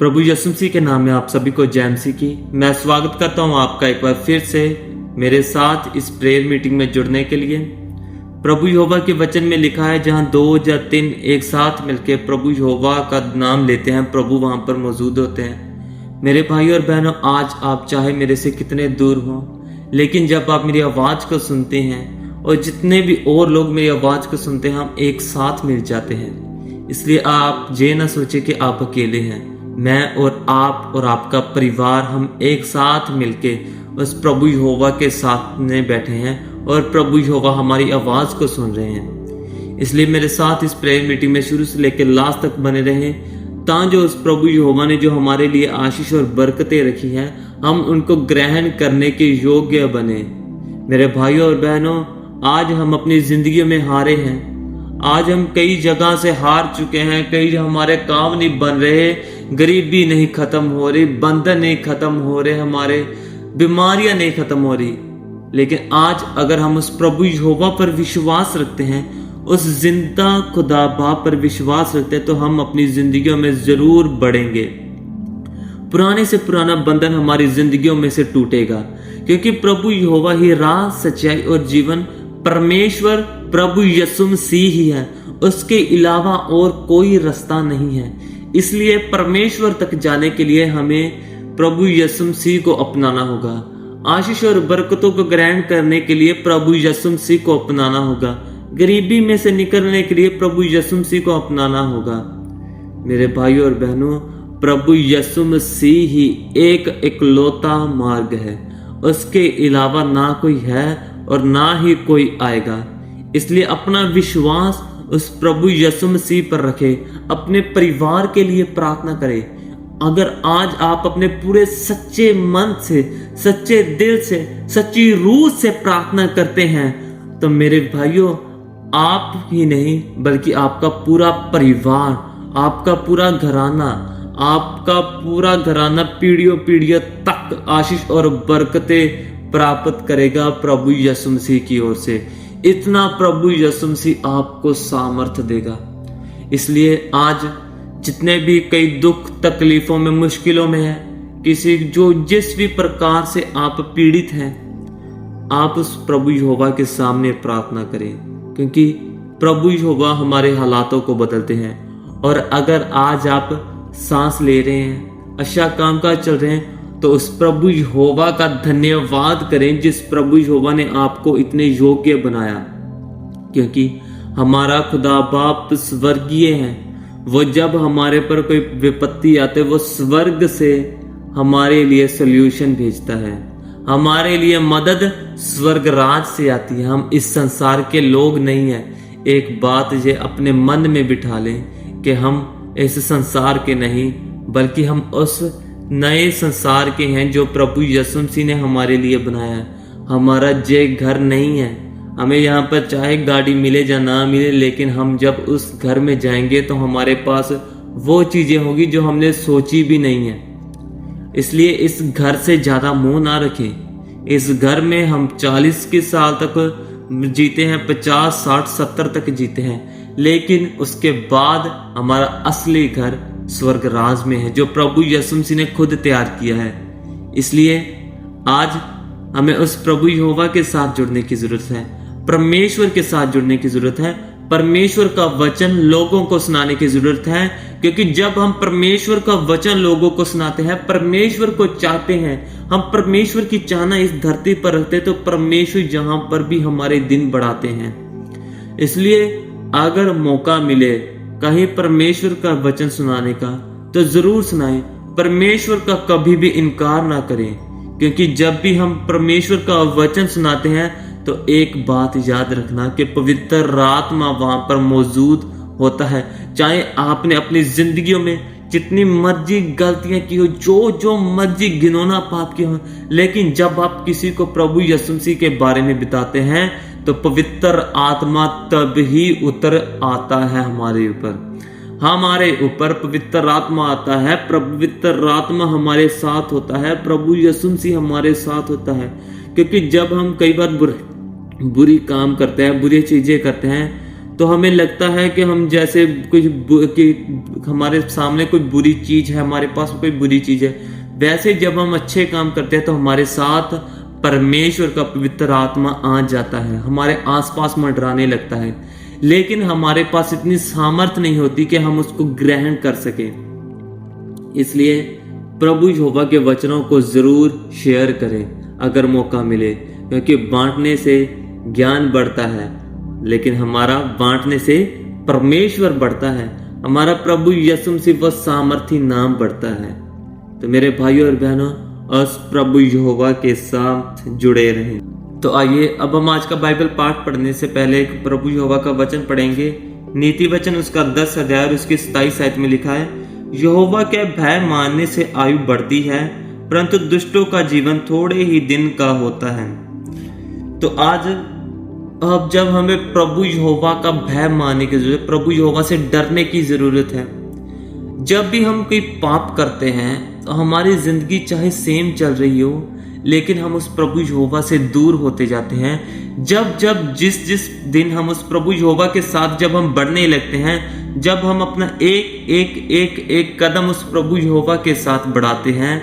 प्रभु यीशु मसीह के नाम में आप सभी को जय मसीह की। मैं स्वागत करता हूं आपका एक बार फिर से मेरे साथ इस प्रेयर मीटिंग में जुड़ने के लिए। प्रभु यहोवा के वचन में लिखा है, जहां 2 या 3 एक साथ मिलकर प्रभु यहोवा का नाम लेते हैं, प्रभु वहां पर मौजूद होते हैं। मेरे भाई और बहनों, आज आप चाहे मेरे से कितने दूर हों, लेकिन जब आप मेरी आवाज को सुनते हैं और जितने भी और लोग मेरी आवाज को सुनते हैं, हम एक साथ मिल जाते हैं। इसलिए आप ये ना सोचे कि आप अकेले हैं। मैं और आप और आपका परिवार हम एक साथ मिलके उस प्रभु यहोवा के साथ में बैठे हैं और प्रभु यहोवा हमारी आवाज को सुन रहे हैं। इसलिए मेरे साथ इस प्रेयर मीटिंग में शुरू से लेकर लास्ट तक बने रहें, ताकि उस प्रभु यहोवा ने जो हमारे लिए आशीष और बरकतें रखी हैं, हम उनको ग्रहण करने के योग्य बने। मेरे भाइयों और बहनों, आज हम अपनी जिंदगी में हारे हैं। आज हम कई जगह से हार चुके हैं। कई हमारे काम नहीं बन रहे, गरीबी नहीं खत्म हो रही, बंधन नहीं खत्म हो रहे, हमारे बीमारियां नहीं खत्म हो रही। लेकिन आज अगर हम उस प्रभु यहोवा पर विश्वास रखते हैं, उस जिंदा खुदा बाप पर विश्वास रखते हैं, तो हम अपनी जिंदगियों में जरूर बढ़ेंगे। पुराने से पुराना बंधन हमारी जिंदगियों में से टूटेगा, क्योंकि प्रभु यहोवा ही राह, सच्चाई और जीवन, परमेश्वर प्रभु यीशु मसीह ही है। उसके अलावा और कोई रास्ता नहीं है। इसलिए परमेश्वर तक जाने के लिए हमें प्रभु यीशु मसीह को अपनाना होगा। आशीष और बरकतों को ग्रहण करने के लिए प्रभु यीशु मसीह को अपनाना होगा। गरीबी में से निकलने के लिए प्रभु यीशु मसीह को अपनाना होगा। मेरे भाइयों और बहनों, प्रभु यीशु मसीह ही एक इकलौता मार्ग है। उसके अलावा ना कोई है और ना ही कोई आएगा। इसलिए अपना विश्वास उस प्रभु यीशु मसीह पर रखें। अपने परिवार के लिए प्रार्थना करें। अगर आज आप अपने पूरे सच्चे मन से, सच्चे दिल से, सच्ची रूह से प्रार्थना करते हैं, तो मेरे भाइयों, आप ही नहीं बल्कि आपका पूरा परिवार, आपका पूरा घराना पीढ़ियों पीढ़ियों तक आशीष और बरकतें प्राप्त करेगा प्रभु यीशु मसीह की ओर से। इतना प्रभु यीशु मसीह आपको सामर्थ देगा। इसलिए आज जितने भी कई दुख तकलीफों में, मुश्किलों में है, जिस भी प्रकार से आप पीड़ित हैं, आप उस प्रभु यहोवा के सामने प्रार्थना करें, क्योंकि प्रभु यहोवा हमारे हालातों को बदलते हैं। और अगर आज आप सांस ले रहे हैं, अच्छा कामकाज चल रहे हैं, तो उस प्रभु यहोवा का धन्यवाद करें, जिस प्रभु यहोवा ने आपको इतने योग्य बनाया। क्योंकि हमारा खुदा बाप स्वर्गीय है। वो जब हमारे पर कोई विपत्ति आते, वो स्वर्ग से हमारे लिए सॉल्यूशन भेजता है। हमारे लिए मदद स्वर्ग राज से आती है। हम इस संसार के लोग नहीं हैं। एक बात ये अपने मन में बिठा लें कि हम इस संसार के नहीं, बल्कि हम उस नए संसार के हैं जो प्रभु यीशु मसीह ने हमारे लिए बनाया है। हमारा जे घर नहीं है। हमें यहाँ पर चाहे गाड़ी मिले या ना मिले, लेकिन हम जब उस घर में जाएंगे तो हमारे पास वो चीजें होगी जो हमने सोची भी नहीं है। इसलिए इस घर से ज्यादा मोह ना रखें। इस घर में हम 40 के साल तक जीते हैं, 50, 60, 70 तक जीते हैं, लेकिन उसके बाद हमारा असली घर स्वर्ग राज में है, जो प्रभु यीशु मसीह ने खुद तैयार किया है। इसलिए आज हमें उस प्रभु यहोवा के साथ जुड़ने की जरूरत है। परमेश्वर के साथ जुड़ने की जरूरत है। परमेश्वर का वचन लोगों को सुनाने की जरूरत है, क्योंकि जब हम परमेश्वर का वचन लोगों को सुनाते हैं, परमेश्वर को चाहते हैं, हम परमेश्वर की चाहना इस धरती पर रखते हैं, तो परमेश्वर जहां पर भी हमारे दिन बढ़ाते हैं। इसलिए अगर मौका मिले कहीं परमेश्वर का वचन सुनाने का, तो जरूर सुनाएं। परमेश्वर का कभी भी इनकार ना करें, क्योंकि जब भी हम परमेश्वर का वचन सुनाते हैं, तो एक बात याद रखना कि पवित्र आत्मा वहां पर मौजूद होता है। चाहे आपने अपनी जिंदगियों में जितनी मर्जी गलतियां की हो, जो मर्जी घिनौना पाप किया हो, लेकिन जब आप किसी को प्रभु यीशु मसीह के बारे में बताते हैं, तो पवित्र आत्मा तब ही उतर आता है हमारे ऊपर पवित्र आत्मा आता है। पवित्र आत्मा हमारे साथ होता है। प्रभु यीशु मसीह हमारे साथ होता है। क्योंकि जब हम कई बार बुरी काम करते हैं, बुरी चीजें करते हैं, तो हमें लगता है कि हम जैसे कि हमारे सामने कोई बुरी चीज है, हमारे पास कोई बुरी चीज है। वैसे जब हम अच्छे काम करते हैं तो हमारे साथ परमेश्वर का पवित्र आत्मा आ जाता है, हमारे आसपास मंडराने लगता है, लेकिन हमारे पास इतनी सामर्थ नहीं होती कि हम उसको ग्रहण कर सके। इसलिए प्रभु यहोवा के वचनों को जरूर शेयर करें अगर मौका मिले, क्योंकि बांटने से ज्ञान बढ़ता है, लेकिन हमारा बांटने से परमेश्वर बढ़ता है, हमारा प्रभु यीशु मसीह व सामर्थी नाम बढ़ता है। तो मेरे भाइयों और बहनों, उस प्रभु यहोवा के साथ जुड़े रहें। तो आइए अब हम आज का बाइबल पाठ पढ़ने से पहले एक प्रभु यहोवा का वचन पढ़ेंगे। नीति वचन उसका 10 अध्याय और उसकी 27 आयत में लिखा है, यहोवा के भय मानने से आयु बढ़ती है, परंतु दुष्टों का जीवन थोड़े ही दिन का होता है। तो आज अब जब हमें प्रभु यहोवा का भय मानने की जरूरत, प्रभु यहोवा से डरने की जरूरत है। जब भी हम कोई पाप करते हैं तो हमारी जिंदगी चाहे सेम चल रही हो, लेकिन हम उस प्रभु यहोवा से दूर होते जाते हैं। जिस दिन हम उस प्रभु यहोवा के साथ जब हम बढ़ने लगते हैं, जब हम अपना एक कदम उस प्रभु यहोवा के साथ बढ़ाते हैं,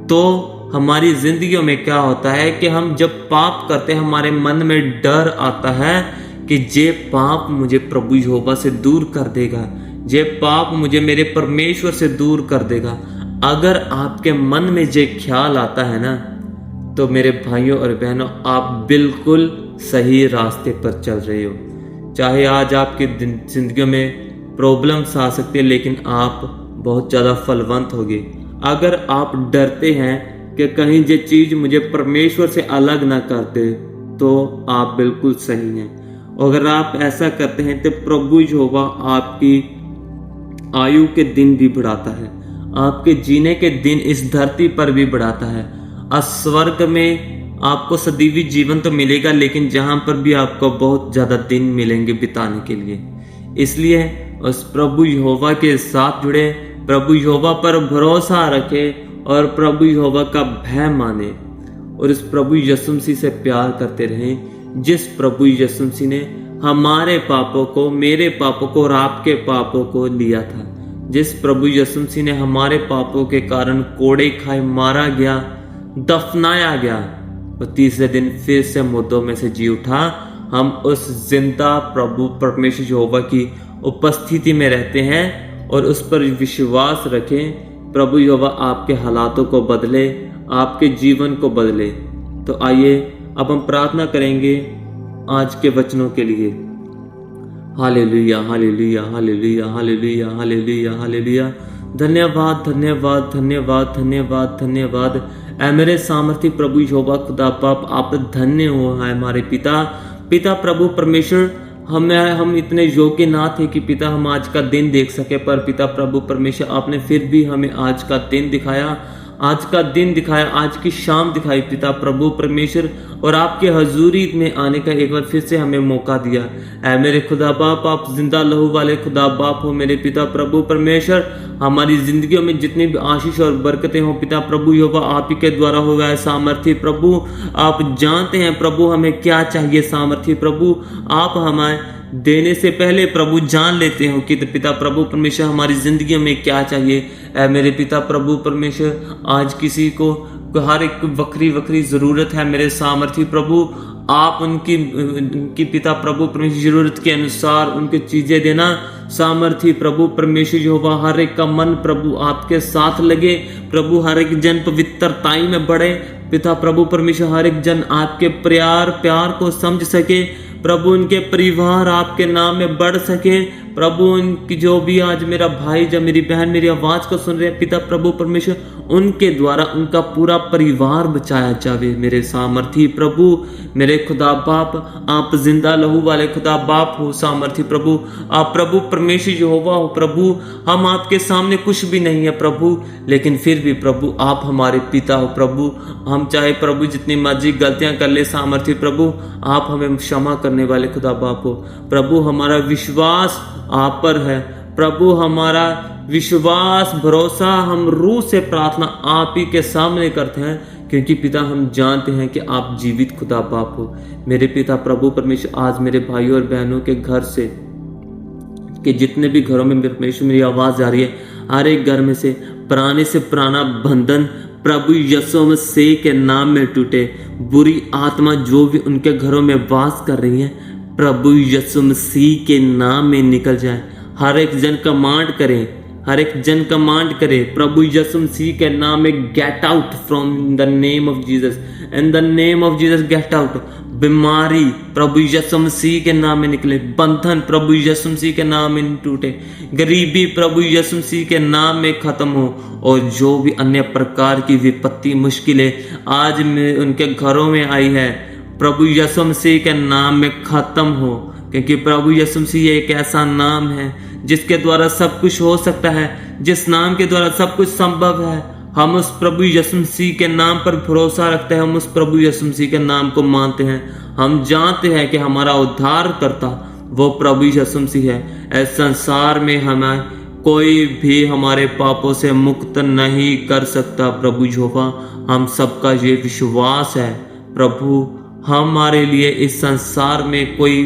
तो हमारी जिंदगियों में क्या होता है कि हम जब पाप करते हैं हमारे मन में डर आता है कि ये पाप मुझे प्रभु यहोवा से दूर कर देगा, ये पाप मुझे मेरे परमेश्वर से दूर कर देगा। अगर आपके मन में ये ख्याल आता है ना, तो मेरे भाइयों और बहनों, आप बिल्कुल सही रास्ते पर चल रहे हो। चाहे आज आपकी जिंदगियों में प्रॉब्लम्स आ सकती है, लेकिन आप बहुत ज़्यादा फलवंत होगे। अगर आप डरते हैं कि कहीं ये चीज मुझे परमेश्वर से अलग ना करते, तो आप बिल्कुल सही हैं। अगर आप ऐसा करते हैं तो प्रभु यहोवा आपकी आयु के दिन भी बढ़ाता है, आपके जीने के दिन इस धरती पर भी बढ़ाता है। स्वर्ग में आपको सदैवी जीवन तो मिलेगा, लेकिन जहां पर भी आपको बहुत ज्यादा दिन मिलेंगे बिताने के लिए। इसलिए उस प्रभु यहोवा के साथ जुड़े, प्रभु यहोवा पर भरोसा रखें और प्रभु यहोवा का भय माने, और इस प्रभु यीशु मसीह से प्यार करते रहें, जिस प्रभु यीशु मसीह ने हमारे पापों को, मेरे पापों को और आपके पापों को लिया था। जिस प्रभु यीशु मसीह ने हमारे पापों के कारण कोड़े खाए, मारा गया, दफनाया गया, और तीसरे दिन फिर से मुर्दों में से जी उठा। हम उस जिंदा प्रभु परमेश्वर यहोवा की उपस्थिति में रहते हैं और उस पर विश्वास रखें। प्रभु यहोवा आपके हालातों को बदले, आपके जीवन को बदले। तो आइए अब हम प्रार्थना करेंगे आज के वचनों के लिए। Hallelujah, hallelujah, hallelujah, hallelujah, hallelujah, hallelujah. धन्यवाद, धन्यवाद, धन्यवाद, धन्यवाद, धन्यवाद। ऐ मेरे सामर्थी प्रभु यहोवा खुदा बाप, आप धन्य हो है हमारे पिता प्रभु परमेश्वर। हम इतने योग्य ना थे कि पिता हम आज का दिन देख सके, पर पिता प्रभु परमेश्वर आपने फिर भी हमें आज का दिन दिखाया, आज की शाम दिखाई पिता प्रभु परमेश्वर, और आपके हजूरी में आने का एक बार फिर से हमें मौका दिया। ऐ मेरे खुदा बाप, आप जिंदा लहू वाले खुदा बाप हो मेरे पिता प्रभु परमेश्वर। हमारी जिंदगियों में जितनी भी आशीष और बरकतें हो पिता प्रभु यहोवा आप ही के द्वारा होगा। सामर्थी प्रभु, आप जानते हैं प्रभु हमें क्या चाहिए। सामर्थी प्रभु, आप हमें देने से पहले प्रभु जान लेते हो कि पिता प्रभु परमेश्वर हमारी जिंदगी में क्या चाहिए। ऐ मेरे पिता प्रभु परमेश्वर, आज किसी को हर एक वक्री जरूरत है मेरे सामर्थी प्रभु, आप उनकी पिता प्रभु परमेश्वर जरूरत के अनुसार उनकी चीजें देना। सामर्थी प्रभु परमेश्वर यहोवा, हर एक का मन प्रभु आपके साथ लगे प्रभु, हर एक जन पवित्रताई में बढ़े पिता प्रभु परमेश्वर, हर एक जन आपके प्यार को समझ सके प्रभु, उनके परिवार आपके नाम में बढ़ सके प्रभु। उनकी जो भी आज मेरा भाई, जब मेरी बहन मेरी आवाज को सुन रहे हैं पिता प्रभु परमेश्वर, उनके द्वारा उनका पूरा परिवार बचाया जावे मेरे सामर्थी प्रभु। मेरे खुदा बाप, आप जिंदा लहू वाले खुदा बाप हो सामर्थी प्रभु, आप प्रभु परमेश्वर यहोवा हो प्रभु। हम आपके सामने कुछ भी नहीं है प्रभु, लेकिन फिर भी प्रभु आप हमारे पिता हो प्रभु। हम चाहे प्रभु जितनी मर्जी गलतियां कर ले सामर्थी प्रभु, आप हमें क्षमा करने वाले खुदा बाप हो प्रभु। हमारा विश्वास आप पर है प्रभु, हमारा विश्वास भरोसा हम रूह से प्रार्थना आप ही के सामने करते हैं, क्योंकि पिता हम जानते हैं कि आप जीवित खुदा बाप हो। मेरे पिता प्रभु परमेश्वर, आज मेरे भाइयों और बहनों के घर से कि जितने भी घरों में परमेश्वर मेरी आवाज आ रही है, हर एक घर में से पुराना बंधन प्रभु यीशु मसीह के नाम में टूटे। बुरी आत्मा जो भी उनके घरों में वास कर रही है, प्रभु यीशु मसीह के नाम में निकल जाए। हर एक जन कमांड करे प्रभु यीशु मसीह के नाम में, get out from the name of Jesus, in the name of Jesus get out. बीमारी प्रभु यीशु मसीह के नाम में निकले, बंधन प्रभु यीशु मसीह के नाम में टूटे, गरीबी प्रभु यीशु मसीह के नाम में खत्म हो, और जो भी अन्य प्रकार की विपत्ति मुश्किलें आज में उनके घरों में आई है, प्रभु यीशु मसीह के नाम में खत्म हो। क्योंकि प्रभु यीशु मसीह एक ऐसा नाम है जिसके द्वारा सब कुछ हो सकता है, जिस नाम के द्वारा सब कुछ संभव है। हम उस प्रभु यीशु मसीह के नाम पर भरोसा रखते हैं, हम उस प्रभु यीशु मसीह के नाम को मानते हैं। हम जानते हैं कि हमारा उद्धार करता वो प्रभु यीशु मसीह है। इस संसार में हमें कोई भी हमारे पापों से मुक्त नहीं कर सकता। प्रभु यहोवा, हम सबका ये विश्वास है प्रभु, हमारे लिए इस संसार में कोई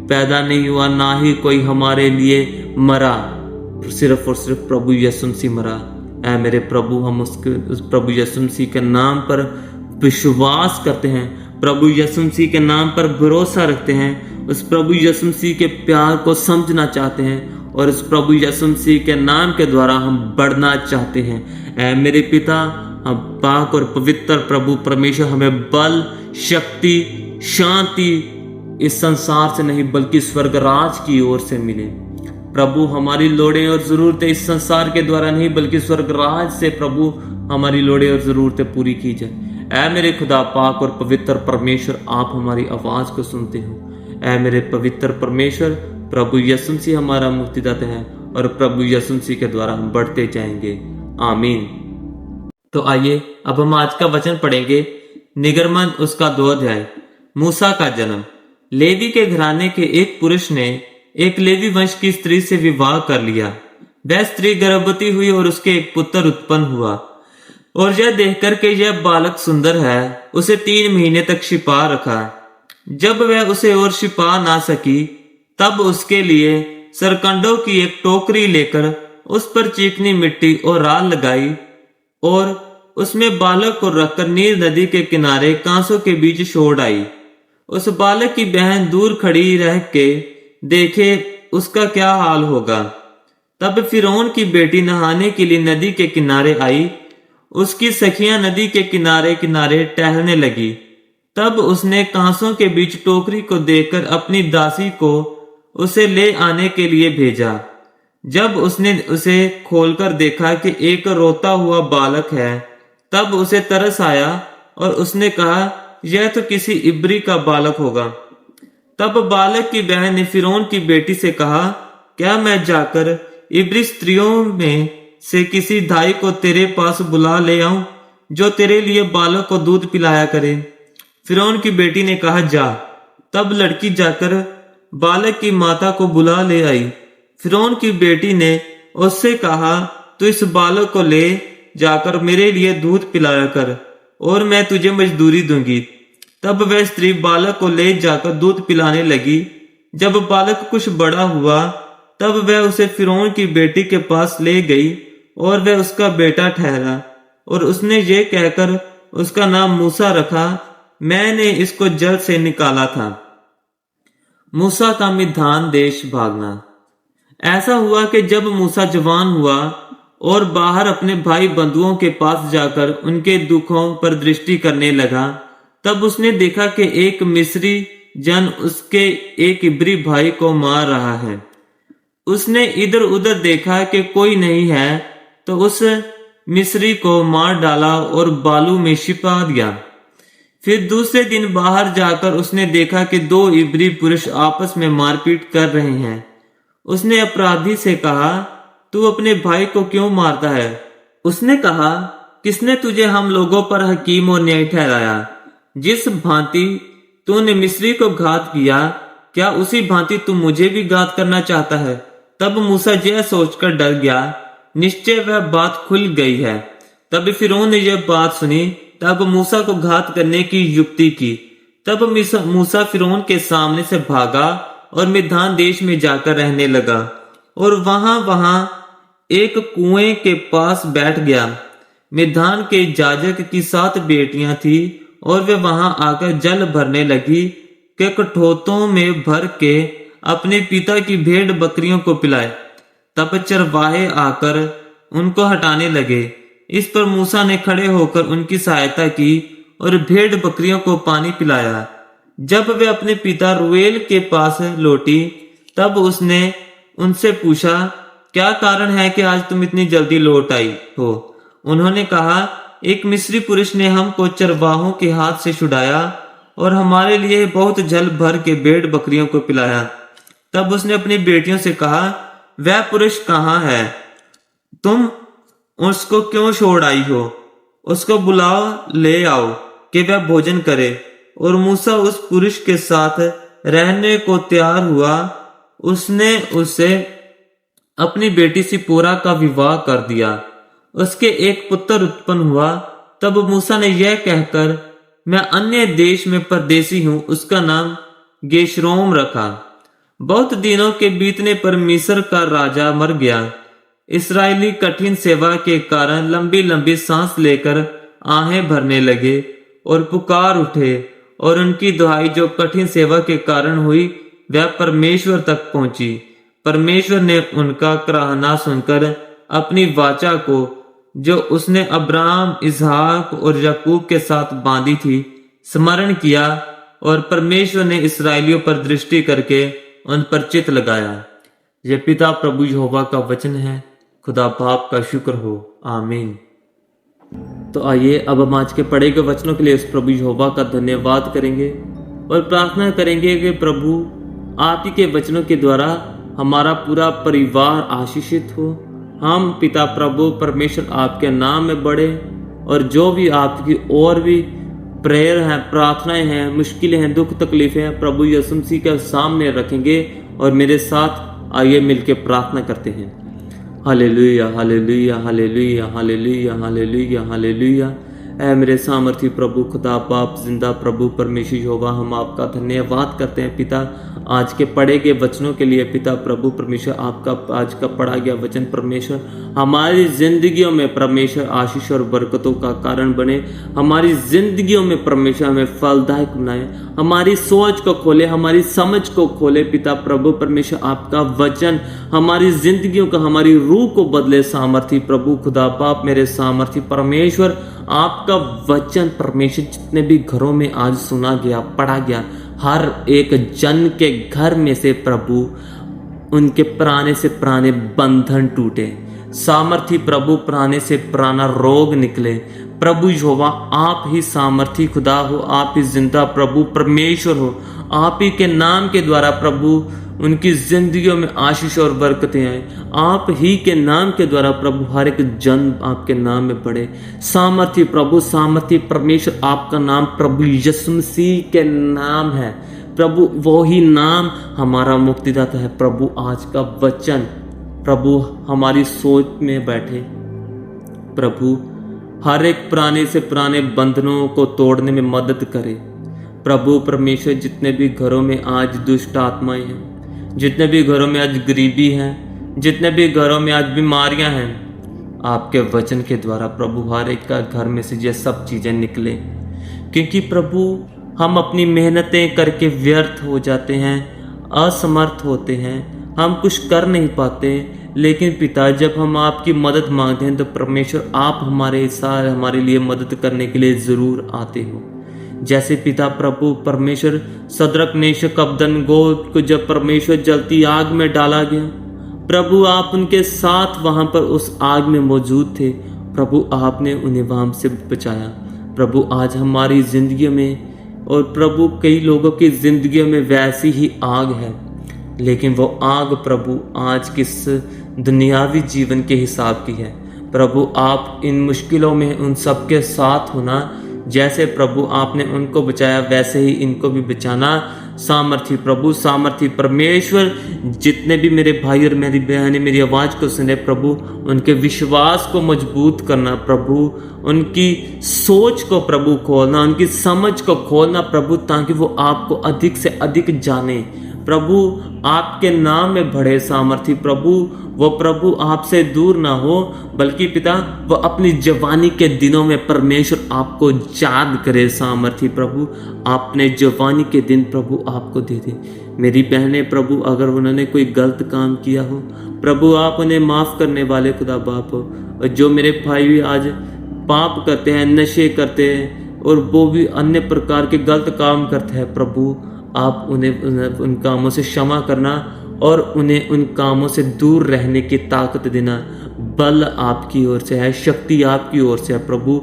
पैदा नहीं हुआ, ना ही कोई हमारे लिए मरा, सिर्फ और सिर्फ प्रभु यीशु मसीह मरा। ऐ मेरे प्रभु, हम उस प्रभु यीशु मसीह के नाम पर विश्वास करते हैं, प्रभु यीशु मसीह के नाम पर भरोसा रखते हैं, उस प्रभु यीशु मसीह के प्यार को समझना चाहते हैं, और उस प्रभु यीशु मसीह के नाम के द्वारा हम बढ़ना चाहते हैं। ऐ मेरे पिता, हम पाक और पवित्र प्रभु परमेश्वर, हमें बल, शक्ति, शांति इस संसार से नहीं बल्कि स्वर्ग राज की ओर से मिले। प्रभु, हमारी लोड़ें और जरूरतें इस संसार के द्वारा नहीं बल्कि स्वर्ग राज से प्रभु हमारी लोड़ें और जरूरतें पूरी की जाए। ऐ मेरे खुदा पाक और पवित्र परमेश्वर, आप हमारी आवाज को सुनते हो। ऐ मेरे पवित्र परमेश्वर, प्रभु यीशु मसीह हमारा मुक्तिदाता है, और प्रभु यीशु मसीह के द्वारा हम बढ़ते जाएंगे। आमीन। तो आइए अब हम आज का वचन पढ़ेंगे। निगरमन उसका 2 अध्याय। मूसा का जन्म। लेवी के घराने के एक पुरुष ने एक लेवी वंश की स्त्री से विवाह कर लिया। वह स्त्री गर्भवती हुई और उसके एक पुत्र उत्पन्न हुआ, और यह देखकर के यह बालक सुंदर है, उसे 3 महीने तक छिपा रखा। जब वह उसे और छिपा ना सकी, तब उसके लिए सरकंडों की एक टोकरी लेकर उस पर चिकनी मिट्टी और राल लगाई, और उसमें बालक को रखकर नील नदी के किनारे कांसों के बीच छोड़ आई। उस बालक की बहन दूर खड़ी रह के देखे उसका क्या हाल होगा। तब फिरौन की बेटी नहाने के लिए नदी के किनारे आई। उसकी सखियां नदी के किनारे किनारे टहलने लगी। तब उसने कांसों के बीच टोकरी को देखकर अपनी दासी को उसे ले आने के लिए भेजा। जब उसने उसे खोलकर देखा कि एक रोता हुआ बालक है, तब उसे तरस आया, और उसने कहा, यह तो किसी इब्री का बालक होगा। तब बालक की बहन ने फिरौन की बेटी से कहा, क्या मैं जाकर इब्री स्त्रियों में से किसी दाई को तेरे पास बुला ले आऊं, जो तेरे लिए बालक को दूध पिलाया करे? फिरौन की बेटी ने कहा, जा। तब लड़की जाकर बालक की माता को बुला ले आई। फिरौन की बेटी ने उससे कहा, तू इस बालक को ले जाकर मेरे लिए दूध पिलाया कर, और मैं तुझे मजदूरी दूंगी। तब वह स्त्री बालक को ले जाकर दूध पिलाने लगी। जब बालक कुछ बड़ा हुआ, तब वह उसे फिरौन की बेटी के पास ले गई, और वह उसका बेटा ठहरा, और उसने ये कहकर उसका नाम मूसा रखा, मैंने इसको जल से निकाला था। मूसा का मिद्यान देश भागना। ऐसा हुआ कि जब मूसा जवान हुआ और बाहर अपने भाई बंधुओं के पास जाकर उनके दुखों पर दृष्टि करने लगा, तब उसने देखा कि एक मिस्री जन उसके एक इब्री भाई को मार रहा है। उसने इधर उधर देखा कि कोई नहीं है, तो उस मिस्री को मार डाला और बालू में छिपा दिया। फिर दूसरे दिन बाहर जाकर उसने देखा कि 2 इब्री पुरुष आपस में मारपीट कर रहे हैं। उसने अपराधी से कहा, तू अपने भाई को क्यों मारता है? उसने कहा, किसने तुझे हम लोगों पर हकीम और न्याय ठहराया? जिस भांति तूने मिस्री को घात किया, क्या उसी भांति तू मुझे भी घात करना चाहता है? तब मूसा यह सोचकर डर गया, निश्चय वह बात खुल गई है। तब फिरौन ने यह बात सुनी, तब मूसा को घात करने की युक्ति की। तब मूसा फिरौन के सामने से भागा और मिद्यान देश में जाकर रहने लगा। और वहां एक कुएं के पास बैठ गया। मिधान के याजक की 7 बेटियां थी और वे वहां आकर जल भरने लगी कि कठोतों में भर के अपने पिता की भेड़ बकरियों को पिलाए। तब चरवाहे आकर उनको हटाने लगे। इस पर मूसा ने खड़े होकर उनकी सहायता की और भेड़ बकरियों को पानी पिलाया। जब वे अपने पिता रुएल के पास लौटी तब उसने उनसे पूछा, क्या कारण है कि आज तुम इतनी जल्दी लौट आई हो? उन्होंने कहा, एक मिस्री पुरुष ने हमको चरवाहों के हाथ से छुड़ाया और हमारे लिए बहुत जल भर के भेड़ बकरियों को पिलाया। तब उसने अपनी बेटियों से कहा, वह पुरुष कहाँ है? तुम उसको क्यों छोड़ आई हो? उसको बुलाओ, ले आओ कि वह भोजन करे। और मूसा उस पुरुष के साथ रहने को तैयार हुआ। उसने उससे अपनी बेटी सिपोरा का विवाह कर दिया। उसके एक पुत्र उत्पन्न हुआ। तब मूसा ने यह कहकर, मैं अन्य देश में परदेसी हूं, उसका नाम गेशरोम रखा। बहुत दिनों के बीतने पर मिस्र का राजा मर गया। इस्राएली कठिन सेवा के कारण लंबी लंबी सांस लेकर आहें भरने लगे और पुकार उठे, और उनकी दुहाई जो कठिन सेवा के कारण हुई वह परमेश्वर तक पहुंची। परमेश्वर ने उनका कराहना सुनकर अपनी वाचा को जो उसने अब्राहम, इसहाक और याकूब के साथ बांधी थी स्मरण किया, और परमेश्वर ने इस्राएलियों पर दृष्टि करके उन पर चित्त लगाया। यह पिता प्रभु यहोवा का वचन है। खुदा बाप का शुक्र हो। आमीन। तो आइए अब हम आज के पढ़े गए वचनों के लिए उस प्रभु यहोवा का धन्यवाद करेंगे और प्रार्थना करेंगे कि प्रभु आप ही के वचनों के द्वारा हमारा पूरा परिवार आशीषित हो। हम पिता प्रभु परमेश्वर आपके नाम में बढ़े, और जो भी आपकी और भी प्रेयर हैं, प्रार्थनाएं हैं, मुश्किलें हैं, दुख तकलीफें हैं, प्रभु यीशु मसीह के सामने रखेंगे। और मेरे साथ आइए मिलकर प्रार्थना करते हैं। Hallelujah, hallelujah, hallelujah, hallelujah, hallelujah, hallelujah. ऐ मेरे सामर्थी प्रभु खुदा बाप जिंदा प्रभु परमेश्वर यहोवा, हम आपका धन्यवाद करते हैं पिता आज के पढ़े गए वचनों के लिए। पिता प्रभु परमेश्वर, आपका आज का पढ़ा गया वचन परमेश्वर हमारी जिंदगियों में परमेश्वर आशीष और बरकतों का कारण बने। हमारी जिंदगियों में परमेश्वर हमें फलदायक बनाए, हमारी सोच को खोले, हमारी समझ को खोले। पिता प्रभु परमेश्वर, आपका वचन हमारी जिंदगियों का, हमारी रूह को बदले। सामर्थी प्रभु खुदा बाप मेरे सामर्थी परमेश्वर, आपका वचन परमेश्वर जितने भी घरों में आज सुना गया, पढ़ा गया, हर एक जन के घर में से प्रभु उनके पुराने से पुराने बंधन टूटे। सामर्थी प्रभु पुराने से पुराना रोग निकले। प्रभु यहोवा, आप ही सामर्थी खुदा हो, आप ही जिंदा प्रभु परमेश्वर हो। आप ही के नाम के द्वारा प्रभु उनकी जिंदगियों में आशीष और बरकतें आए। आप ही के नाम के द्वारा प्रभु हर एक जन आपके नाम में बढ़े। सामर्थी प्रभु, सामर्थी परमेश्वर, आपका नाम प्रभु यीशु मसीह के नाम है। प्रभु वो ही नाम हमारा मुक्तिदाता है। प्रभु आज का वचन प्रभु हमारी सोच में बैठे। प्रभु हर एक पुराने से पुराने बंधनों को तोड़ने में मदद करे। प्रभु परमेश्वर, जितने भी घरों में आज दुष्ट आत्माएं हैं, जितने भी घरों में आज गरीबी है, जितने भी घरों में आज बीमारियां हैं, आपके वचन के द्वारा प्रभु हर एक का घर में से ये सब चीजें निकले। क्योंकि प्रभु हम अपनी मेहनतें करके व्यर्थ हो जाते हैं, असमर्थ होते हैं, हम कुछ कर नहीं पाते। लेकिन पिता, जब हम आपकी मदद मांगते हैं तो परमेश्वर आप हमारे साथ, हमारे लिए मदद करने के लिए जरूर आते हो। जैसे पिता प्रभु परमेश्वर सदरक मेशक अबेदनगो को जब परमेश्वर जलती आग में डाला गया, प्रभु आप उनके साथ वहां पर उस आग में मौजूद थे। प्रभु आपने उन्हें वहां से बचाया। प्रभु आज हमारी जिंदगी में और प्रभु कई लोगों की जिंदगी में वैसी ही आग है, लेकिन वो आग प्रभु आज किस दुनियावी जीवन के हिसाब की है। प्रभु आप इन मुश्किलों में उन सबके साथ होना, जैसे प्रभु आपने उनको बचाया वैसे ही इनको भी बचाना। सामर्थी प्रभु, सामर्थी परमेश्वर, जितने भी मेरे भाई और मेरी बहनें मेरी आवाज को सुने प्रभु, उनके विश्वास को मजबूत करना प्रभु, उनकी सोच को प्रभु खोलना, उनकी समझ को खोलना प्रभु, ताकि वो आपको अधिक से अधिक जाने। प्रभु आपके नाम में बढ़े सामर्थी प्रभु, वो प्रभु आपसे दूर ना हो, बल्कि पिता वो अपनी जवानी के दिनों में परमेश्वर आपको याद करे सामर्थी प्रभु, आपने जवानी के दिन प्रभु आपको दे दे। मेरी बहनें प्रभु अगर उन्होंने कोई गलत काम किया हो प्रभु आप उन्हें माफ़ करने वाले खुदा बाप हो। और जो मेरे भाई भी आज पाप करते हैं, नशे करते हैं और वो भी अन्य प्रकार के गलत काम करते हैं प्रभु, आप उन्हें उन कामों से क्षमा करना और उन्हें उन कामों से दूर रहने की ताकत देना। बल आपकी ओर से है, शक्ति आपकी ओर से है प्रभु।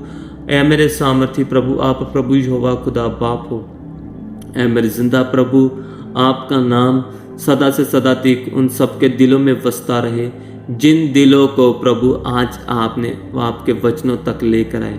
ऐ मेरे सामर्थी प्रभु, आप प्रभु यहोवा खुदा बाप हो। ऐ मेरे जिंदा प्रभु, आपका नाम सदा से सदा तक उन सबके दिलों में बसता रहे जिन दिलों को प्रभु आज आपने आपके वचनों तक लेकर आए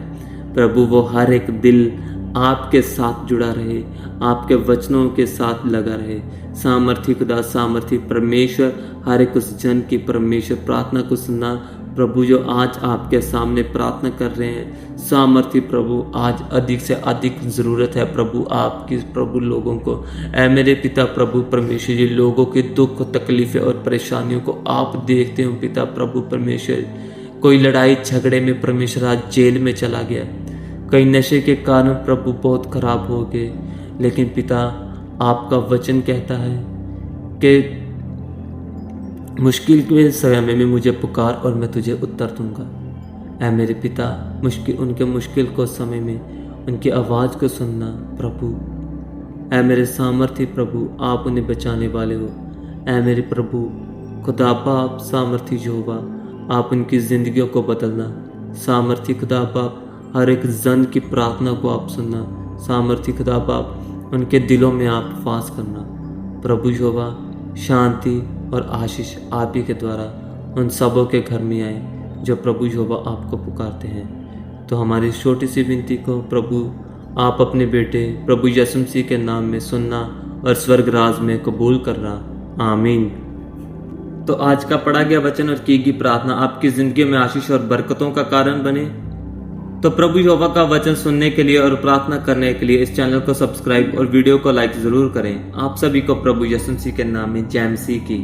प्रभु। वो हर एक दिल आपके साथ जुड़ा रहे, आपके वचनों के साथ लगा रहे। सामर्थी खुदा, सामर्थी परमेश्वर, हर एक उस जन की परमेश्वर प्रार्थना को सुनना प्रभु जो आज आपके सामने प्रार्थना कर रहे हैं। सामर्थी प्रभु, आज अधिक से अधिक ज़रूरत है प्रभु आपकी प्रभु लोगों को। ऐ मेरे पिता प्रभु परमेश्वर जी, लोगों के दुख तकलीफ़ें और परेशानियों को आप देखते हो पिता प्रभु परमेश्वर। कोई लड़ाई झगड़े में परमेश्वर आज जेल में चला गया, कई नशे के कारण प्रभु बहुत खराब हो गए, लेकिन पिता आपका वचन कहता है कि मुश्किल के समय में मुझे पुकार और मैं तुझे उत्तर दूंगा। ऐ मेरे पिता, उनके मुश्किल को समय में उनकी आवाज़ को सुनना प्रभु। ऐ मेरे सामर्थी प्रभु, आप उन्हें बचाने वाले हो। ऐ मेरे प्रभु खुदा बाप सामर्थी यहोवा, आप उनकी ज़िंदगियों को बदलना। सामर्थी खुदा बाप, हर एक जन की प्रार्थना को आप सुनना। सामर्थी खुदा बाप, उनके दिलों में आप वास करना प्रभु यहोवा। शांति और आशीष आप ही के द्वारा उन सबों के घर में आए जो प्रभु यहोवा आपको पुकारते हैं। तो हमारी छोटी सी विनती को प्रभु आप अपने बेटे प्रभु यीशु मसीह के नाम में सुनना और स्वर्ग राज में कबूल करना। आमीन। तो आज का पढ़ा गया वचन और की गई प्रार्थना आपकी जिंदगी में आशीष और बरकतों का कारण बने। तो प्रभु यहोवा का वचन सुनने के लिए और प्रार्थना करने के लिए इस चैनल को सब्सक्राइब और वीडियो को लाइक जरूर करें। आप सभी को प्रभु यीशु मसीह के नाम में जय मसीह की।